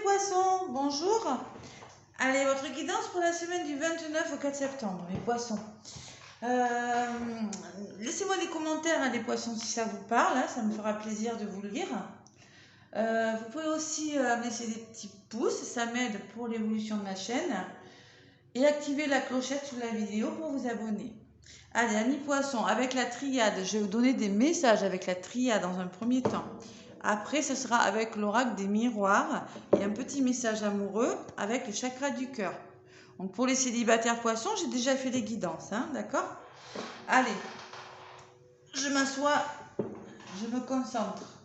poissons, bonjour. Allez, votre guidance pour la semaine du 29 au 4 septembre, les poissons. Laissez-moi des commentaires, les poissons, si ça vous parle, hein, ça me fera plaisir de vous le lire. Vous pouvez aussi me laisser des petits pouces, ça m'aide pour l'évolution de ma chaîne. Et activer la clochette sous la vidéo pour vous abonner. Allez, amis poissons, avec la triade, je vais vous donner des messages avec la triade dans un premier temps. Après, ce sera avec l'oracle des miroirs et un petit message amoureux avec le chakra du cœur. Donc pour les célibataires poissons, j'ai déjà fait les guidances, hein, d'accord? Allez, je m'assois, je me concentre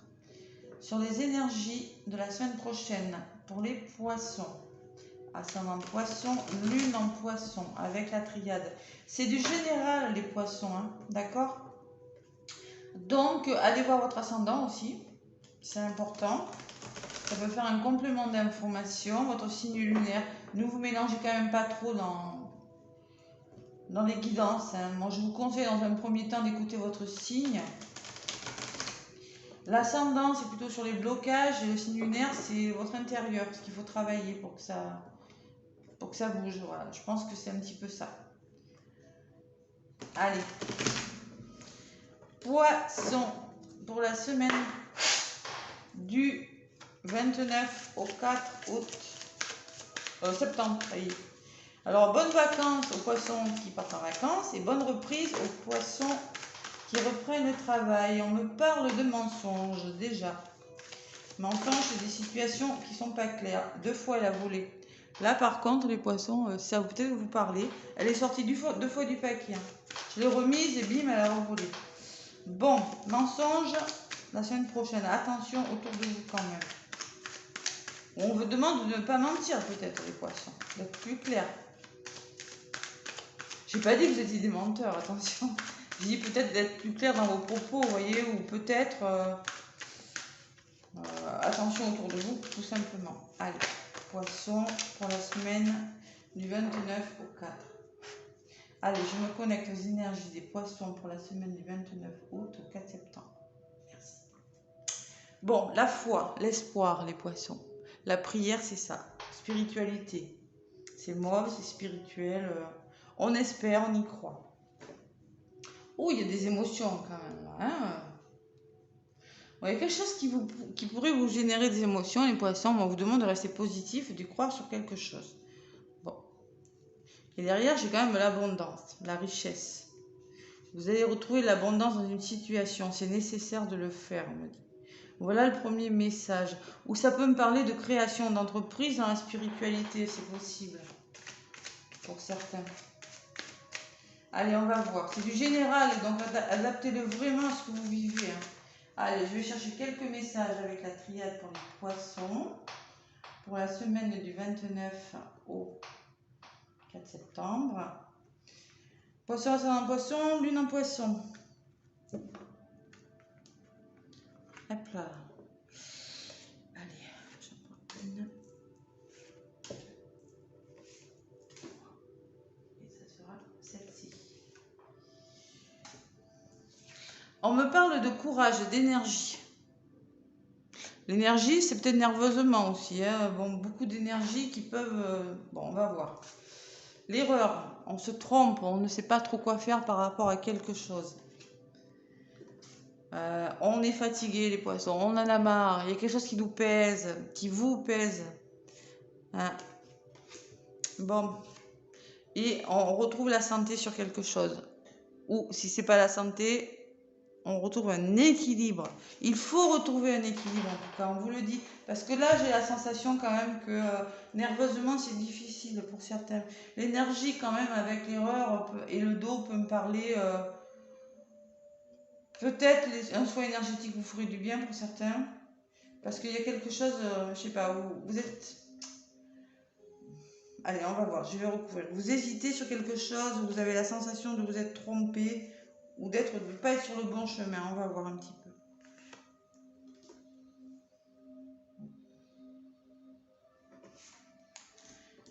sur les énergies de la semaine prochaine pour les poissons. Ascendant poisson, lune en poisson avec la triade. C'est du général les poissons, hein, d'accord? Donc, allez voir votre ascendant aussi, c'est important. Ça peut faire un complément d'information. Votre signe lunaire, ne vous mélangez quand même pas trop dans les guidances, hein. Moi, je vous conseille dans un premier temps d'écouter votre signe. L'ascendant, c'est plutôt sur les blocages, et le signe lunaire, c'est votre intérieur, ce qu'il faut travailler pour que ça bouge. Voilà, je pense que c'est un petit peu ça. Allez, poisson pour la semaine du 29 au 4 septembre. Alors, bonnes vacances aux poissons qui partent en vacances et bonne reprise aux poissons qui reprennent le travail. On me parle de mensonges déjà. Mensonges, c'est des situations qui ne sont pas claires. 2 fois, elle a volé. Là, par contre, les poissons, ça va peut-être vous parler. Elle est sortie 2 fois du paquet. Je l'ai remise et bim, elle a revolé. Bon, mensonge, la semaine prochaine. Attention autour de vous quand même. On vous demande de ne pas mentir peut-être, les poissons. D'être plus clair. J'ai pas dit que vous étiez des menteurs, attention. J'ai dit peut-être d'être plus clair dans vos propos, vous voyez, ou peut-être... attention autour de vous, tout simplement. Allez, poisson pour la semaine du 29 au 4. Allez, je me connecte aux énergies des poissons pour la semaine du 29 août au 4 septembre. Merci. Bon, la foi, l'espoir, les poissons. La prière, c'est ça. Spiritualité. C'est mauve, c'est spirituel. On espère, on y croit. Oh, il y a des émotions quand même. Hein, il y a quelque chose qui pourrait vous générer des émotions, les poissons. On vous demande de rester positif et de croire sur quelque chose. Bon. Et derrière, j'ai quand même l'abondance, la richesse. Vous allez retrouver l'abondance dans une situation. C'est nécessaire de le faire, on me dit. Voilà le premier message. Ou ça peut me parler de création d'entreprise dans la spiritualité. C'est possible. Pour certains. Allez, on va voir. C'est du général, donc adaptez-le vraiment à ce que vous vivez. Hein. Allez, je vais chercher quelques messages avec la triade pour les poissons. Pour la semaine du 29 au 4 septembre. Poisson, ascendant poisson, lune en poisson. Hop là. Allez, j'en prends une. Et ça sera celle-ci. On me parle de courage, d'énergie. L'énergie, c'est peut-être nerveusement aussi. Hein. Bon, beaucoup d'énergie qui peuvent... bon, on va voir. L'erreur, on se trompe, on ne sait pas trop quoi faire par rapport à quelque chose. On est fatigué, les poissons, on en a marre. Il y a quelque chose qui nous pèse, qui vous pèse. Hein. Bon. Et on retrouve la santé sur quelque chose. Ou si c'est pas la santé... on retrouve un équilibre. Il faut retrouver un équilibre, en tout cas, on vous le dit. Parce que là, j'ai la sensation quand même que nerveusement, c'est difficile pour certains. L'énergie, quand même, avec l'erreur et le dos peut me parler... peut-être un soin énergétique vous ferait du bien pour certains. Parce qu'il y a quelque chose, je sais pas, où vous êtes... Allez, on va voir, je vais recouvrir. Vous hésitez sur quelque chose, vous avez la sensation de vous être trompé... ou de ne pas être sur le bon chemin. On va voir un petit peu.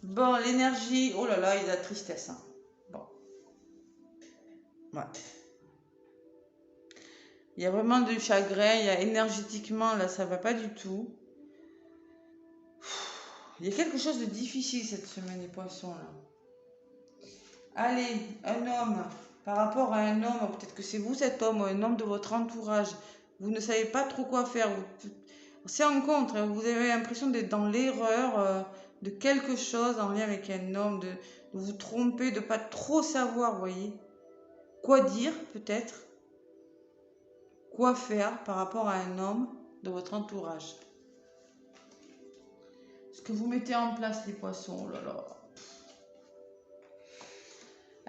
Bon, l'énergie... oh là là, il y a de la tristesse. Hein. Bon. Ouais. Il y a vraiment du chagrin. Il y a énergétiquement, là, ça va pas du tout. Il y a quelque chose de difficile cette semaine, les poissons, là. Allez, un homme, par rapport à un homme, peut-être que c'est vous cet homme, ou un homme de votre entourage, vous ne savez pas trop quoi faire. C'est en contre, vous avez l'impression d'être dans l'erreur de quelque chose en lien avec un homme, de vous tromper, de ne pas trop savoir, vous voyez. Quoi dire, peut-être. Quoi faire par rapport à un homme de votre entourage. Ce que vous mettez en place, les poissons, oh là là.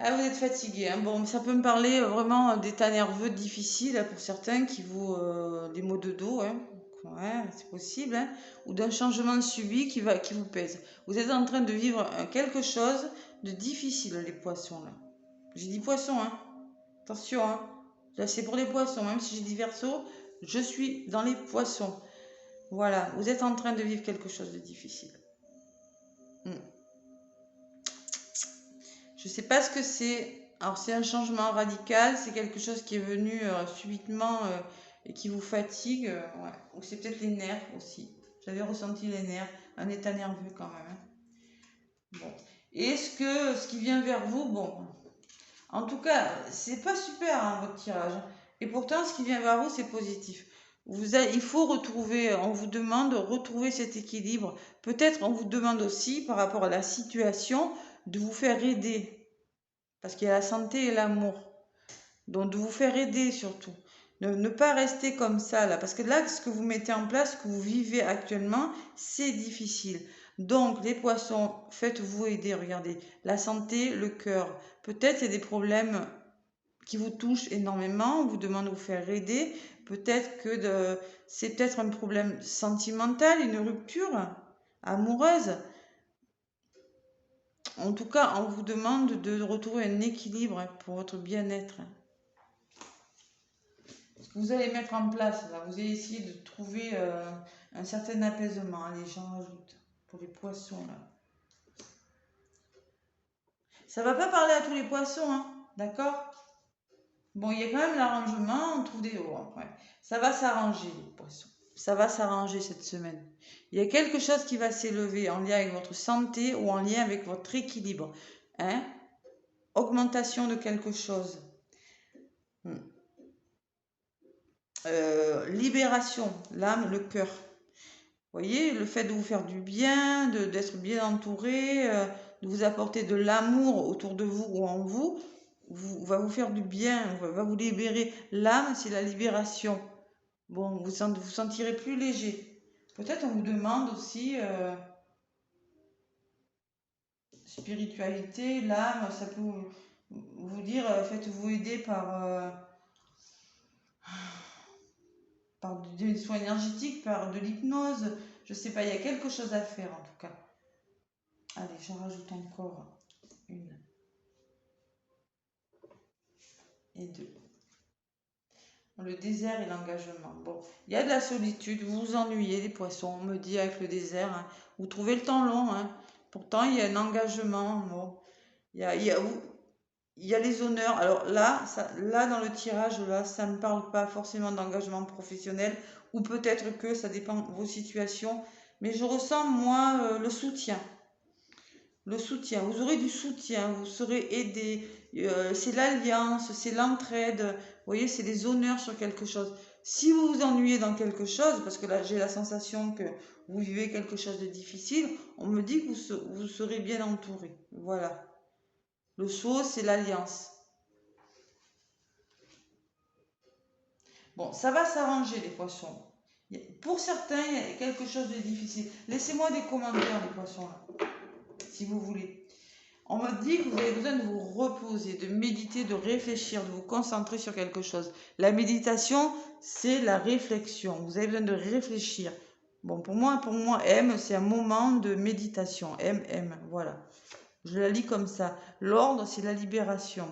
Ah, vous êtes fatigué, hein. Bon, ça peut me parler vraiment d'état nerveux difficile pour certains qui vous... des maux de dos, hein. Ouais, c'est possible, hein. Ou d'un changement subi qui vous pèse. Vous êtes en train de vivre quelque chose de difficile, les poissons, là. J'ai dit poissons, hein. Attention, hein. Là, c'est pour les poissons. Même si j'ai dit verseau, je suis dans les poissons. Voilà, vous êtes en train de vivre quelque chose de difficile. Je ne sais pas ce que c'est. Alors, c'est un changement radical, c'est quelque chose qui est venu subitement et qui vous fatigue. Ouais. Ou c'est peut-être les nerfs aussi. J'avais ressenti les nerfs, un état nerveux quand même. Hein. Bon. Et ce qui vient vers vous, bon. En tout cas, c'est pas super hein, votre tirage. Et pourtant, ce qui vient vers vous, c'est positif. Il faut retrouver, on vous demande de retrouver cet équilibre. Peut-être on vous demande aussi, par rapport à la situation, de vous faire aider. Parce qu'il y a la santé et l'amour. Donc de vous faire aider surtout. Ne pas rester comme ça là. Parce que là, ce que vous mettez en place, ce que vous vivez actuellement, c'est difficile. Donc les poissons, faites-vous aider. Regardez, la santé, le cœur. Peut-être il y a des problèmes qui vous touchent énormément. On vous demande de vous faire aider. Peut-être que c'est peut-être un problème sentimental, une rupture amoureuse. En tout cas, on vous demande de retrouver un équilibre pour votre bien-être. Ce que vous allez mettre en place, là, vous allez essayer de trouver un certain apaisement. Allez, j'en rajoute pour les poissons, là. Ça va pas parler à tous les poissons, hein, d'accord? Bon, il y a quand même l'arrangement, on trouve des hauts. Ouais. Ça va s'arranger, les poissons. Ça va s'arranger cette semaine. Il y a quelque chose qui va s'élever en lien avec votre santé ou en lien avec votre équilibre. Hein? Augmentation de quelque chose. Libération, l'âme, le cœur. Vous voyez, le fait de vous faire du bien, d'être bien entouré, de vous apporter de l'amour autour de vous ou en vous, va vous faire du bien, va vous libérer. L'âme, c'est la libération. Bon, vous sentirez plus léger. Peut-être on vous demande aussi spiritualité, l'âme, ça peut vous dire, faites-vous aider par des soins énergétiques, par de l'hypnose. Je sais pas, il y a quelque chose à faire en tout cas. Allez, j'en rajoute encore une. Et deux. Le désert et l'engagement. Bon, il y a de la solitude, vous vous ennuyez, les poissons, on me dit avec le désert. Hein. Vous trouvez le temps long. Hein. Pourtant, il y a un engagement. Bon. Il y a les honneurs. Alors là, là dans le tirage, là, ça ne me parle pas forcément d'engagement professionnel. Ou peut-être que ça dépend de vos situations. Mais je ressens, moi, le soutien. Le soutien. Vous aurez du soutien, vous serez aidé. C'est l'alliance, c'est l'entraide. Vous voyez, c'est des honneurs sur quelque chose. Si vous vous ennuyez dans quelque chose, parce que là j'ai la sensation que vous vivez quelque chose de difficile, on me dit que vous serez bien entouré. Voilà. Le sceau, c'est l'alliance. Bon, ça va s'arranger les poissons. Pour certains, il y a quelque chose de difficile. Laissez-moi des commentaires les poissons là, si vous voulez. On me dit que vous avez besoin de vous reposer, de méditer, de réfléchir, de vous concentrer sur quelque chose. La méditation, c'est la réflexion. Vous avez besoin de réfléchir. Bon, pour moi, M, c'est un moment de méditation. M, voilà. Je la lis comme ça. L'ordre, c'est la libération.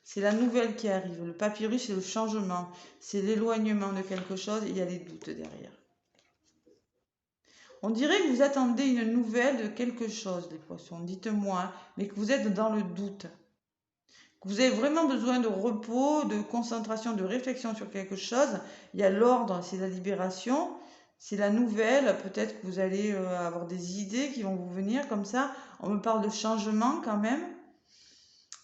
C'est la nouvelle qui arrive. Le papyrus, c'est le changement. C'est l'éloignement de quelque chose. Il y a les doutes derrière. On dirait que vous attendez une nouvelle de quelque chose, les poissons. Dites-moi, mais que vous êtes dans le doute. Que vous avez vraiment besoin de repos, de concentration, de réflexion sur quelque chose. Il y a l'ordre, c'est la libération. C'est la nouvelle, peut-être que vous allez avoir des idées qui vont vous venir comme ça. On me parle de changement quand même.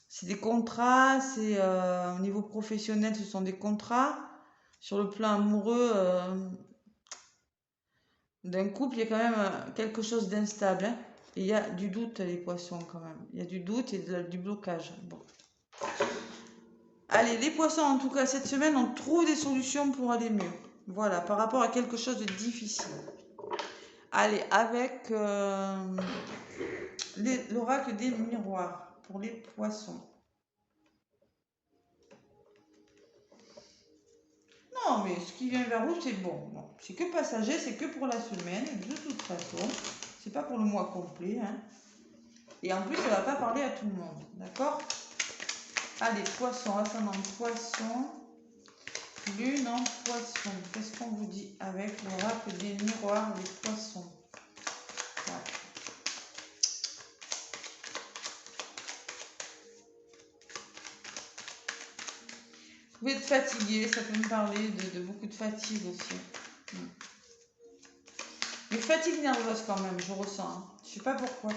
C'est des contrats, c'est au niveau professionnel, ce sont des contrats. Sur le plan amoureux d'un couple, il y a quand même quelque chose d'instable. Hein. Et il y a du doute, les poissons, quand même. Il y a du doute et du blocage. Bon. Allez, les poissons, en tout cas, cette semaine, on trouve des solutions pour aller mieux. Voilà, par rapport à quelque chose de difficile. Allez, avec l'oracle des miroirs pour les poissons. Non, mais ce qui vient vers vous, c'est bon. Bon, c'est que passager, c'est que pour la semaine, de toute façon. C'est pas pour le mois complet. Hein. Et en plus, ça va pas parler à tout le monde. D'accord? Allez, poisson, ascendant poisson. Lune en poisson. Qu'est-ce qu'on vous dit avec l'oracle des miroirs, les poissons? Voilà. Vous êtes fatigué, ça peut me parler de beaucoup de fatigue aussi. Mais fatigue nerveuse quand même, je ressens. Hein. Je sais pas pourquoi.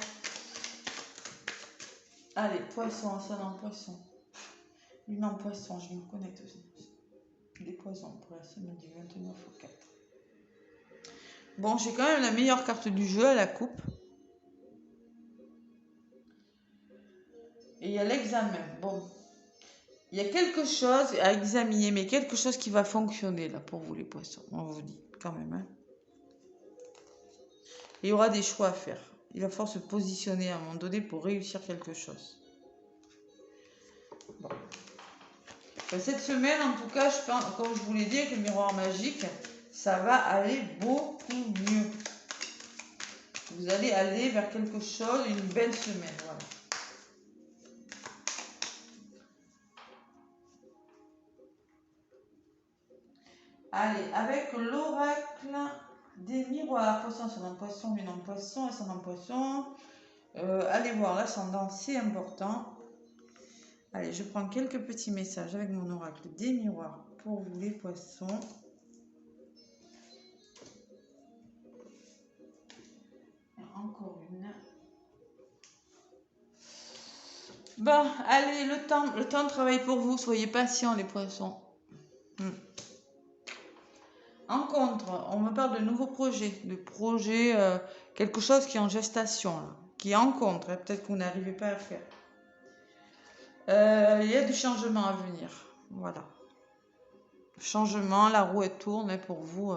Allez, poisson, ascendant poisson. Lune en poisson, je me connecte aussi. Des poissons pour la semaine du 29 au 4. Bon, j'ai quand même la meilleure carte du jeu à la coupe. Et il y a l'examen. Bon, il y a quelque chose à examiner, mais quelque chose qui va fonctionner là pour vous les poissons. On vous dit quand même. Hein. Il y aura des choix à faire. Il va falloir se positionner à un moment donné pour réussir quelque chose. Bon. Cette semaine, en tout cas, je pense, comme je vous l'ai dit avec le miroir magique, ça va aller beaucoup mieux. Vous allez aller vers quelque chose, une belle semaine. Voilà. Allez, avec l'oracle des miroirs, poisson, ascendant poisson, lune en poisson, ascendant poisson. Allez voir l'ascendant, c'est important. Allez, je prends quelques petits messages avec mon oracle des miroirs pour vous les poissons. Encore une. Bon, allez, le temps travaille pour vous. Soyez patients, les poissons. En contre, on me parle de nouveaux projets, quelque chose qui est en gestation, là, qui est en contre. Hein, peut-être que vous n'arrivez pas à faire. Il y a du changement à venir. Voilà. Changement, la roue elle tourne hein, pour vous.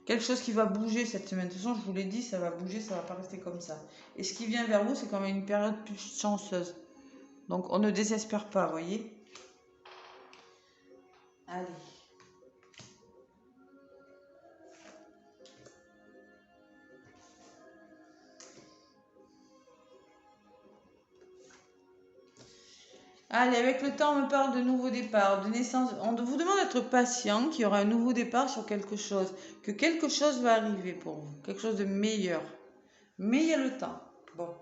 Quelque chose qui va bouger cette semaine. De toute façon, je vous l'ai dit, ça va bouger, ça va pas rester comme ça. Et ce qui vient vers vous, c'est quand même une période plus chanceuse. Donc, on ne désespère pas, vous voyez. Allez. Allez, avec le temps, on me parle de nouveau départ, de naissance. On vous demande d'être patient, qu'il y aura un nouveau départ sur quelque chose, que quelque chose va arriver pour vous, quelque chose de meilleur. Mais il y a le temps. Bon.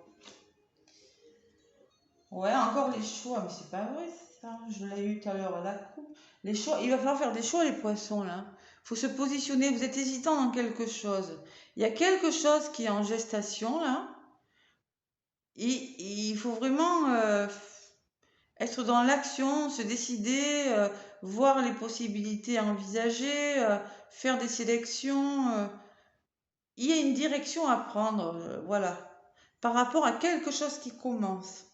Ouais, encore les choix, mais c'est pas vrai ça. Je l'ai eu tout à l'heure à la coupe. Les choix, il va falloir faire des choix, les poissons là. Il faut se positionner. Vous êtes hésitant dans quelque chose. Il y a quelque chose qui est en gestation là. Et il faut vraiment être dans l'action, se décider, voir les possibilités envisagées, faire des sélections. Il y a une direction à prendre, voilà, par rapport à quelque chose qui commence.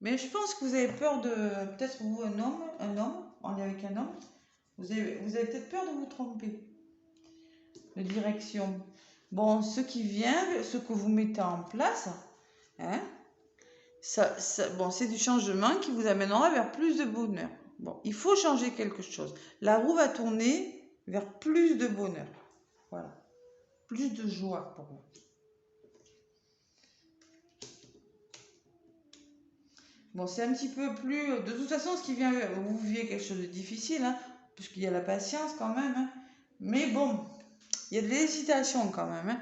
Mais je pense que vous avez peur de, peut-être vous, un homme, on est avec un homme, vous avez peut-être peur de vous tromper de direction. Bon, ce qui vient, ce que vous mettez en place, hein, bon, c'est du changement qui vous amènera vers plus de bonheur. Bon, il faut changer quelque chose. La roue va tourner vers plus de bonheur. Voilà. Plus de joie pour vous. Bon, c'est un petit peu plus... De toute façon, ce qui vient, vous vivez quelque chose de difficile, hein, puisqu'il y a la patience quand même. Hein. Mais bon, il y a de l'hésitation quand même. Hein.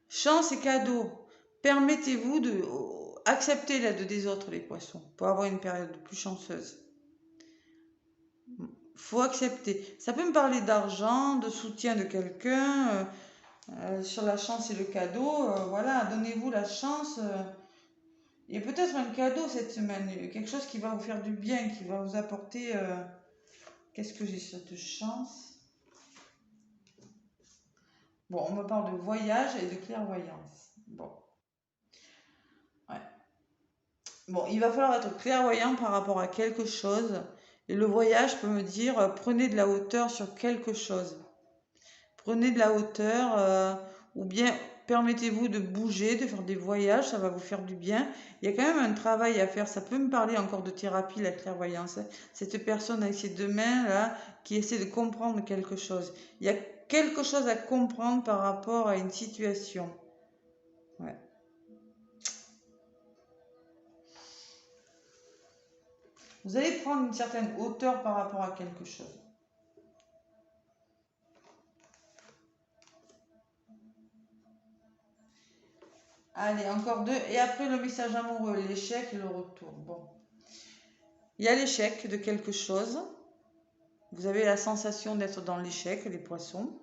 Chance et cadeau. Permettez-vous de accepter l'aide des autres, les poissons, pour avoir une période plus chanceuse. faut accepter. Ça peut me parler d'argent, de soutien de quelqu'un, sur la chance et le cadeau. Voilà, donnez-vous la chance. Et peut-être un cadeau cette semaine, quelque chose qui va vous faire du bien, qui va vous apporter... Qu'est-ce que j'ai cette chance? Bon, on me parle de voyage et de clairvoyance. Bon. Ouais. Bon, il va falloir être clairvoyant par rapport à quelque chose. Et le voyage peut me dire, prenez de la hauteur sur quelque chose. Prenez de la hauteur, ou bien permettez-vous de bouger, de faire des voyages, ça va vous faire du bien. Il y a quand même un travail à faire. Ça peut me parler encore de thérapie, la clairvoyance. Cette personne avec ses deux mains là, qui essaie de comprendre quelque chose. Il y a quelque chose à comprendre par rapport à une situation. Ouais. Vous allez prendre une certaine hauteur par rapport à quelque chose. Allez, encore deux. Et après, le message amoureux, l'échec et le retour. Bon. Il y a l'échec de quelque chose. Vous avez la sensation d'être dans l'échec, les poissons.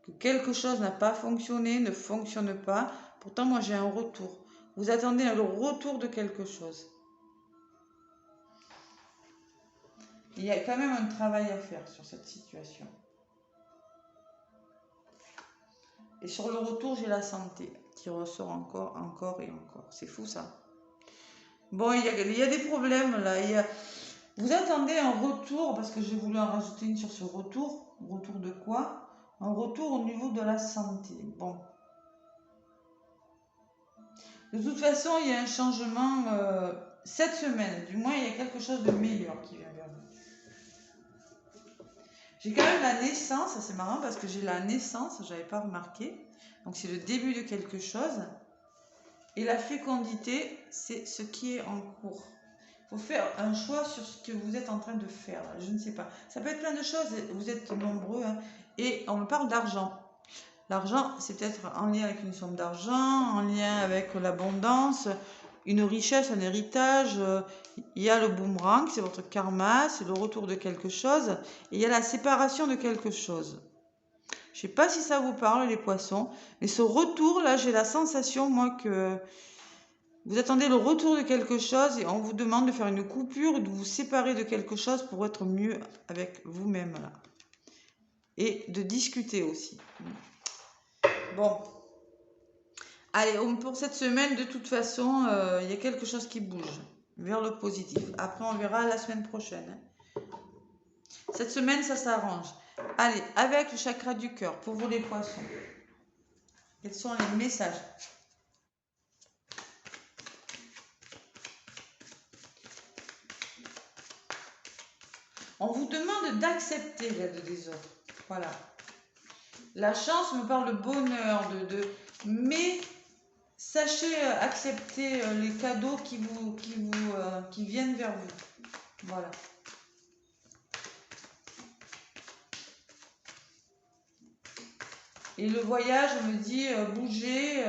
Que quelque chose n'a pas fonctionné, ne fonctionne pas. Pourtant, moi, j'ai un retour. Vous attendez le retour de quelque chose. Il y a quand même un travail à faire sur cette situation. Et sur le retour, j'ai la santé qui ressort encore et encore. C'est fou ça. Bon, il y a des problèmes là. Vous attendez un retour, parce que j'ai voulu en rajouter une sur ce retour. Retour de quoi? Un retour au niveau de la santé. Bon. De toute façon, il y a un changement cette semaine. Du moins, il y a quelque chose de meilleur qui vient vers vous. J'ai quand même la naissance, ça c'est marrant parce que j'ai la naissance, je n'avais pas remarqué. Donc c'est le début de quelque chose. Et la fécondité, c'est ce qui est en cours. Il faut faire un choix sur ce que vous êtes en train de faire. Je ne sais pas. Ça peut être plein de choses, vous êtes nombreux. Hein. Et on me parle d'argent. L'argent, c'est peut-être en lien avec une somme d'argent, en lien avec l'abondance, une richesse, un héritage. Il y a le boomerang, c'est votre karma, c'est le retour de quelque chose. Et il y a la séparation de quelque chose. Je ne sais pas si ça vous parle, les poissons, mais ce retour-là, j'ai la sensation, moi, que vous attendez le retour de quelque chose et on vous demande de faire une coupure, de vous séparer de quelque chose pour être mieux avec vous-même, là. Et de discuter aussi. Bon. Allez, pour cette semaine, de toute façon, il y a quelque chose qui bouge vers le positif. Après, on verra la semaine prochaine. Cette semaine, ça s'arrange. Allez, avec le chakra du cœur, pour vous les poissons. Quels sont les messages? On vous demande d'accepter l'aide des autres. Voilà. La chance me parle de bonheur, mais sachez accepter les cadeaux qui viennent vers vous. Voilà. Et le voyage me dit bouger.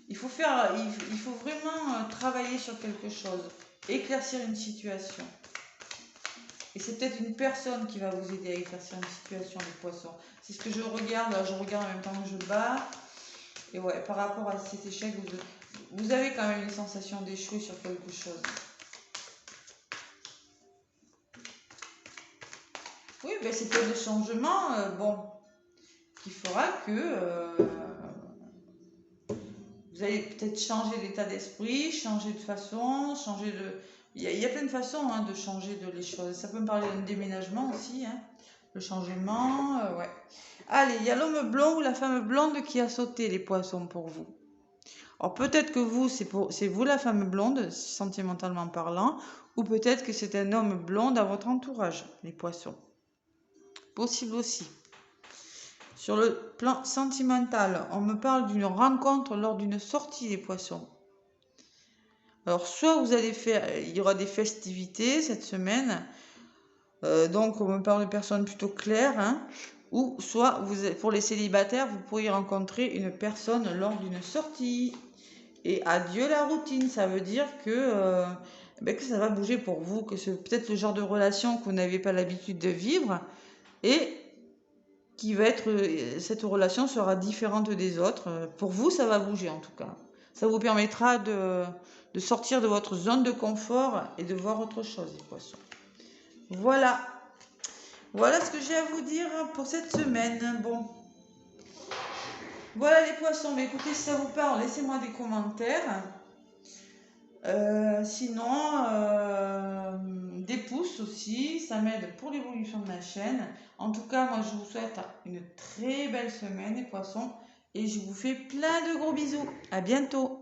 Il faut vraiment travailler sur quelque chose, éclaircir une situation. Et c'est peut-être une personne qui va vous aider à éclaircir une situation, les poissons. C'est ce que je regarde. Là, je regarde en même temps que je bats. Et ouais, par rapport à cet échec, vous avez quand même une sensation d'échouer sur quelque chose. Oui, ben c'est peut-être le changement, bon, qui fera que vous allez peut-être changer d'état d'esprit, changer de façon, changer de... Il y a plein de façons hein, de changer les choses. Ça peut me parler d'un déménagement aussi, hein. Le changement, ouais. Allez, il y a l'homme blond ou la femme blonde qui a sauté, les poissons, pour vous. Alors peut-être que vous, c'est vous la femme blonde, sentimentalement parlant, ou peut-être que c'est un homme blond dans votre entourage, les poissons. Possible aussi. Sur le plan sentimental, on me parle d'une rencontre lors d'une sortie, les poissons. Alors soit vous allez faire, il y aura des festivités cette semaine, donc on me parle de personnes plutôt claires, hein, ou soit pour les célibataires, vous pourriez rencontrer une personne lors d'une sortie. Et adieu la routine, ça veut dire que ben, que ça va bouger pour vous, que c'est peut-être le genre de relation que vous n'avez pas l'habitude de vivre et qui va être, cette relation sera différente des autres. Pour vous, ça va bouger en tout cas. Ça vous permettra de sortir de votre zone de confort et de voir autre chose, les poissons. Voilà. Voilà ce que j'ai à vous dire pour cette semaine. Bon. Voilà les poissons. Mais écoutez, si ça vous parle, laissez-moi des commentaires. Sinon, des pouces aussi, ça m'aide pour l'évolution de ma chaîne. En tout cas, moi je vous souhaite une très belle semaine les poissons et je vous fais plein de gros bisous. À bientôt.